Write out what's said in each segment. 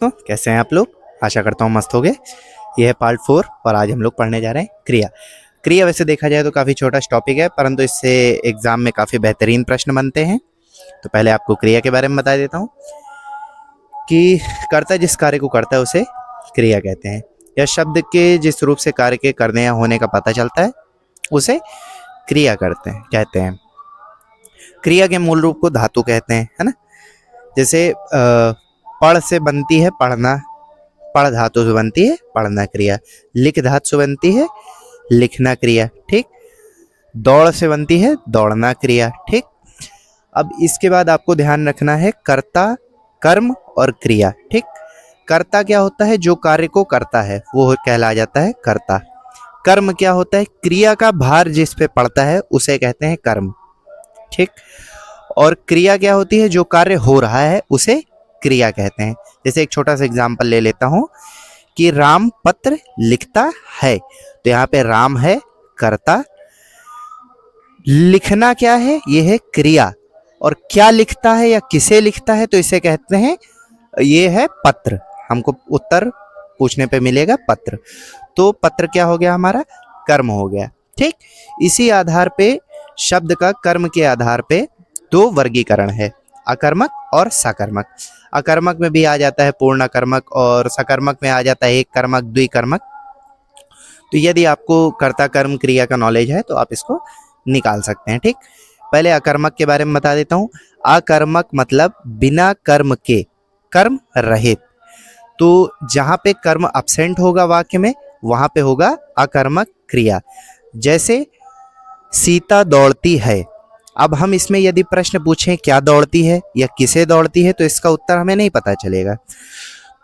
तो कैसे हैं आप लोग? आशा करता हूँ मस्त हो गए। यह है पार्ट 4 और आज हम लोग पढ़ने जा रहे हैं क्रिया। क्रिया वैसे देखा जाए तो काफ़ी छोटा टॉपिक है, परंतु इससे एग्जाम में काफ़ी बेहतरीन प्रश्न बनते हैं। तो पहले आपको क्रिया के बारे में बता देता हूँ कि कर्ता जिस कार्य को करता है उसे क्रिया कहते हैं। यह शब्द के जिस रूप से कार्य के करने या होने का पता चलता है उसे क्रिया कहते हैं। क्रिया के मूल रूप को धातु कहते हैं, है ना। जैसे पढ़ से बनती है पढ़ना, पढ़ धातु से बनती है पढ़ना क्रिया। लिख धातु से बनती है लिखना क्रिया, ठीक। दौड़ से बनती है दौड़ना क्रिया, ठीक। अब इसके बाद आपको ध्यान रखना है कर्ता, कर्म और क्रिया, ठीक। कर्ता क्या होता है? जो कार्य को करता है वो कहला जाता है कर्ता। कर्म क्या होता है? क्रिया का भार जिस पे पड़ता है उसे कहते हैं कर्म, ठीक। और क्रिया क्या होती है? जो कार्य हो रहा है उसे क्रिया कहते हैं। जैसे एक छोटा सा एग्जांपल ले लेता हूं कि राम पत्र लिखता है, तो यहाँ पे राम है कर्ता, लिखना क्या है? ये है क्रिया। और क्या लिखता है या किसे लिखता है तो इसे कहते हैं, ये है पत्र। हमको उत्तर पूछने पे मिलेगा पत्र, तो पत्र क्या हो गया? हमारा कर्म हो गया, ठीक। इसी आधार पे शब्द का कर्म के आधार पे दो वर्गीकरण है, अकर्मक और सकर्मक। अकर्मक में भी आ जाता है पूर्ण अकर्मक और सकर्मक में आ जाता है एक कर्मक द्विकर्मक। तो यदि आपको कर्ता कर्म क्रिया का नॉलेज है तो आप इसको निकाल सकते हैं, ठीक। पहले अकर्मक के बारे में बता देता हूं। अकर्मक मतलब बिना कर्म के, कर्म रहित। तो जहां पे कर्म अब्सेंट होगा वाक्य में वहां पे होगा अकर्मक क्रिया। जैसे सीता दौड़ती है। अब हम इसमें यदि प्रश्न पूछें क्या दौड़ती है या किसे दौड़ती है तो इसका उत्तर हमें नहीं पता चलेगा,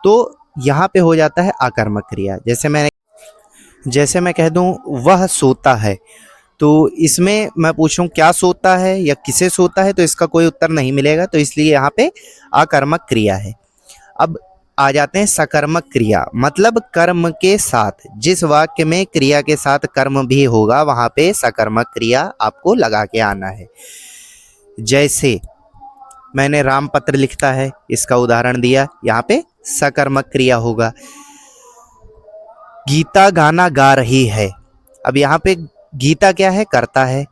तो यहाँ पे हो जाता है अकर्मक क्रिया। जैसे मैं कह दूं वह सोता है, तो इसमें मैं पूछूं क्या सोता है या किसे सोता है तो इसका कोई उत्तर नहीं मिलेगा, तो इसलिए यहाँ पे अकर्मक क्रिया है। अब आ जाते हैं सकर्मक क्रिया, मतलब कर्म के साथ, जिस वाक्य में क्रिया के साथ कर्म भी होगा वहां पे सकर्मक क्रिया आपको लगा के आना है। जैसे मैंने राम पत्र लिखता है, इसका उदाहरण दिया, यहाँ पे सकर्मक क्रिया होगा। गीता गाना गा रही है। अब यहाँ पे गीता क्या है? कर्ता है।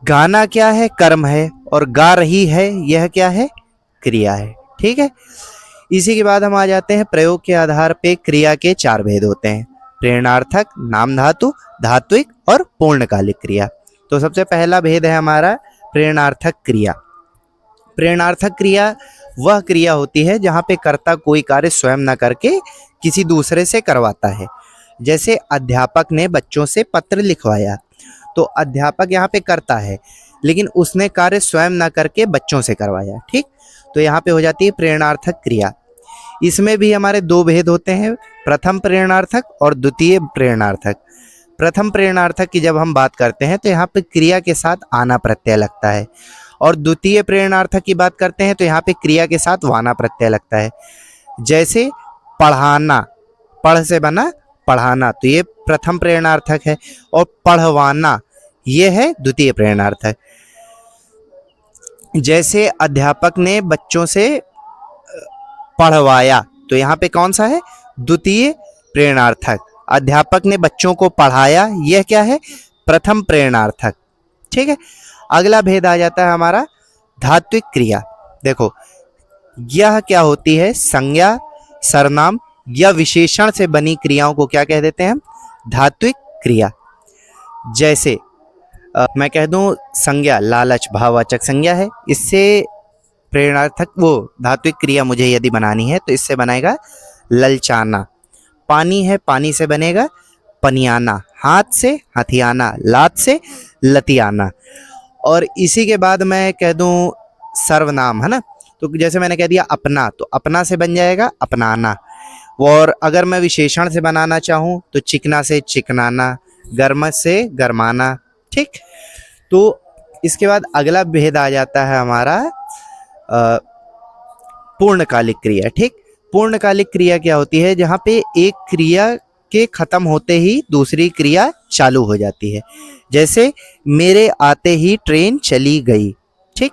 गाना क्या है? कर्म है। और गा रही है यह क्या है? क्रिया है, ठीक है। इसी के बाद हम आ जाते हैं प्रयोग के आधार पे क्रिया के चार भेद होते हैं, प्रेरणार्थक, नाम धातु, धात्विक और पूर्णकालिक क्रिया। तो सबसे पहला भेद है हमारा प्रेरणार्थक क्रिया। प्रेरणार्थक क्रिया वह क्रिया होती है जहां पे कर्ता कोई कार्य स्वयं न करके किसी दूसरे से करवाता है। जैसे अध्यापक ने बच्चों से पत्र लिखवाया, तो अध्यापक यहाँ पे करता है लेकिन उसने कार्य स्वयं न करके बच्चों से करवाया, ठीक। तो यहाँ पे हो जाती है प्रेरणार्थक क्रिया। इसमें भी हमारे दो भेद होते हैं, प्रथम प्रेरणार्थक और द्वितीय प्रेरणार्थक। प्रथम प्रेरणार्थक की जब हम बात करते हैं तो यहाँ पे क्रिया के साथ आना प्रत्यय लगता है, और द्वितीय प्रेरणार्थक की बात करते हैं तो यहाँ पे क्रिया के साथ वाना प्रत्यय लगता है। जैसे पढ़ाना, पढ़ से बना पढ़ाना, तो ये प्रथम प्रेरणार्थक है, और पढ़वाना ये है द्वितीय प्रेरणार्थक। जैसे अध्यापक ने बच्चों से पढ़वाया, तो यहाँ पे कौन सा है? द्वितीय प्रेरणार्थक। अध्यापक ने बच्चों को पढ़ाया, यह क्या है? प्रथम प्रेरणार्थक, ठीक है। अगला भेद आ जाता है हमारा धात्विक क्रिया। देखो यह क्या होती है? संज्ञा, सर्वनाम या विशेषण से बनी क्रियाओं को क्या कह देते हैं हम? धात्विक क्रिया। जैसे मैं कह दूं संज्ञा, लालच भाववाचक संज्ञा है, इससे प्रेरणार्थक वो धात्विक क्रिया मुझे यदि बनानी है तो इससे बनेगा ललचाना। पानी है, पानी से बनेगा पनियाना। हाथ से हथियाना, लात से लतियाना। और इसी के बाद मैं कह दूं सर्वनाम, है ना, तो जैसे मैंने कह दिया अपना, तो अपना से बन जाएगा अपनाना। और अगर मैं विशेषण से बनाना चाहूँ तो चिकना से चिकनाना, गर्म से गरमाना, ठीक। तो इसके बाद अगला भेद आ जाता है हमारा पूर्णकालिक क्रिया, ठीक। पूर्णकालिक क्रिया क्या होती है? जहाँ पे एक क्रिया के खत्म होते ही दूसरी क्रिया चालू हो जाती है। जैसे मेरे आते ही ट्रेन चली गई, ठीक।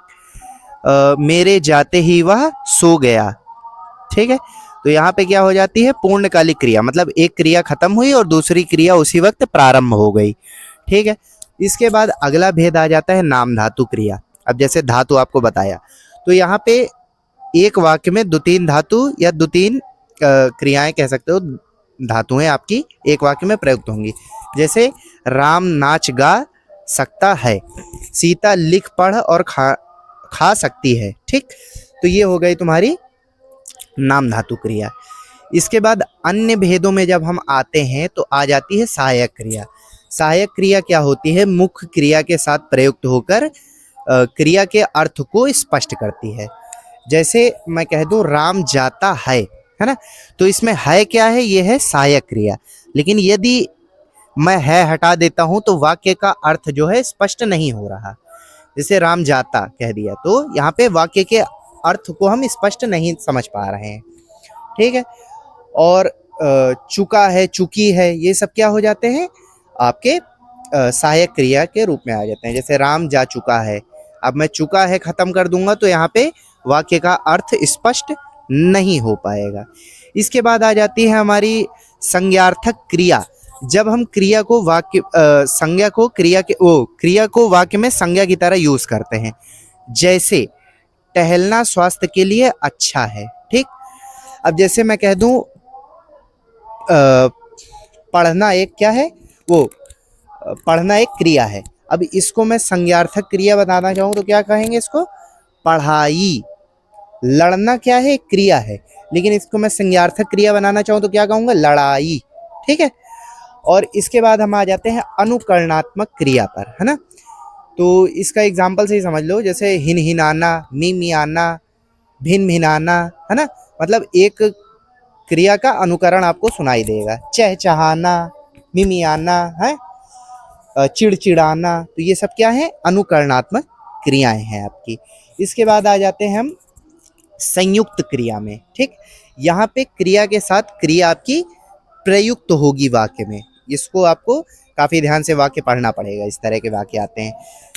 मेरे जाते ही वह सो गया, ठीक है। तो यहाँ पे क्या हो जाती है, पूर्णकालिक क्रिया, मतलब एक क्रिया खत्म हुई और दूसरी क्रिया उसी वक्त प्रारंभ हो गई। ठीक है। इसके बाद अगला भेद आ जाता है नाम धातु क्रिया। अब जैसे धातु आपको बताया, तो यहाँ पे एक वाक्य में दो तीन धातु या दो तीन क्रियाएं कह सकते हो, धातुएं आपकी एक वाक्य में प्रयुक्त होंगी। जैसे राम नाच गा सकता है, सीता लिख पढ़ और खा सकती है। ठीक, तो ये हो गई तुम्हारी नाम धातु क्रिया। इसके बाद अन्य भेदों में जब हम आते हैं तो आ जाती है सहायक क्रिया। सहायक क्रिया क्या होती है, मुख्य क्रिया के साथ प्रयुक्त होकर क्रिया के अर्थ को स्पष्ट करती है। जैसे मैं कह दूं राम जाता है ना, तो इसमें है क्या है, ये है सहायक क्रिया। लेकिन यदि मैं है हटा देता हूं तो वाक्य का अर्थ जो है स्पष्ट नहीं हो रहा। जैसे राम जाता कह दिया तो यहाँ पे वाक्य के अर्थ को हम स्पष्ट नहीं समझ पा रहे हैं। ठीक है। और चुका है, चुकी है, ये सब क्या हो जाते हैं, आपके सहायक क्रिया के रूप में आ जाते हैं। जैसे राम जा चुका है, अब मैं चुका है खत्म कर दूंगा तो यहाँ पे वाक्य का अर्थ स्पष्ट नहीं हो पाएगा। इसके बाद आ जाती है हमारी संज्ञार्थक क्रिया। जब हम क्रिया को वाक्य संज्ञा को क्रिया को वाक्य में संज्ञा की तरह यूज करते हैं। जैसे टहलना स्वास्थ्य के लिए अच्छा है। ठीक, अब जैसे मैं कह दूं पढ़ना एक क्या है, पढ़ना एक क्रिया है। अब इसको मैं संज्ञार्थक क्रिया बताना चाहूँ तो क्या कहेंगे इसको, पढ़ाई। लड़ना क्या है, एक क्रिया है, लेकिन इसको मैं संज्ञार्थक क्रिया बनाना चाहूँ तो क्या कहूँगा, लड़ाई। ठीक है। और इसके बाद हम आ जाते हैं अनुकरणात्मक क्रिया पर, है ना। तो इसका एग्जाम्पल से ही समझ लो, जैसे हिन हिनाना, मिमियाना, भिन भिनाना, है ना, मतलब एक क्रिया का अनुकरण आपको सुनाई देगा। चहचहाना, मिमियाना है, चिड़चिड़ाना, तो ये सब क्या है, अनुकरणात्मक क्रियाएं हैं आपकी। इसके बाद आ जाते हैं हम संयुक्त क्रिया में। ठीक, यहाँ पे क्रिया के साथ क्रिया आपकी प्रयुक्त होगी वाक्य में। इसको आपको काफी ध्यान से वाक्य पढ़ना पड़ेगा, इस तरह के वाक्य आते हैं।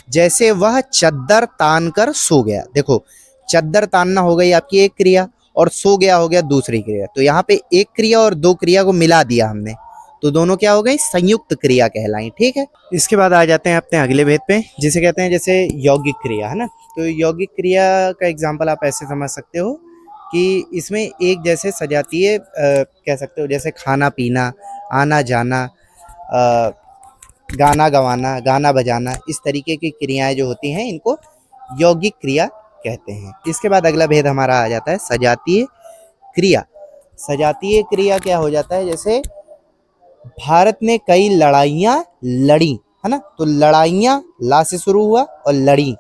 जैसे वह चद्दर तान कर सो गया। देखो, चद्दर तानना हो गई आपकी एक क्रिया और सो गया हो गया दूसरी क्रिया। तो यहाँ पे एक क्रिया और दो क्रिया को मिला दिया हमने, तो दोनों क्या हो गई, संयुक्त क्रिया कहलाई। ठीक है। इसके बाद आ जाते हैं अपने अगले भेद पे, जिसे कहते हैं जैसे यौगिक क्रिया, है ना। तो यौगिक क्रिया का एग्जाम्पल आप ऐसे समझ सकते हो कि इसमें एक जैसे सजातीय कह सकते हो, जैसे खाना पीना, आना जाना, गाना गवाना, गाना बजाना, इस तरीके की क्रियाएं जो होती हैं इनको यौगिक क्रिया कहते हैं। इसके बाद अगला भेद हमारा आ जाता है सजातीय क्रिया। सजातीय क्रिया क्या हो जाता है, जैसे भारत ने कई लड़ाइयाँ लड़ी, है ना, तो लड़ाइयाँ ला से शुरू हुआ और लड़ी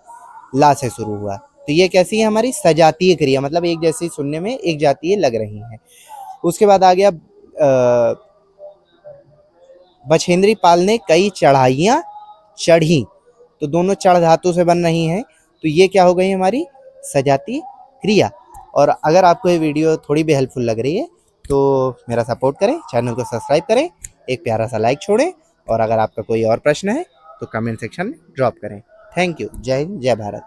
ला से शुरू हुआ, तो ये कैसी है हमारी सजातीय क्रिया, मतलब एक जैसी सुनने में एक जातीय लग रही है। उसके बाद आ गया बछेंद्री पाल ने कई चढ़ाइयाँ चढ़ी, तो दोनों चढ़ धातु से बन रही हैं, तो ये क्या हो गई हमारी सजातीय क्रिया। और अगर आपको ये वीडियो थोड़ी भी हेल्पफुल लग रही है तो मेरा सपोर्ट करें, चैनल को सब्सक्राइब करें, एक प्यारा सा लाइक छोड़ें, और अगर आपका कोई और प्रश्न है तो कमेंट सेक्शन में ड्रॉप करें। Thank you. जय हिंद, जय भारत।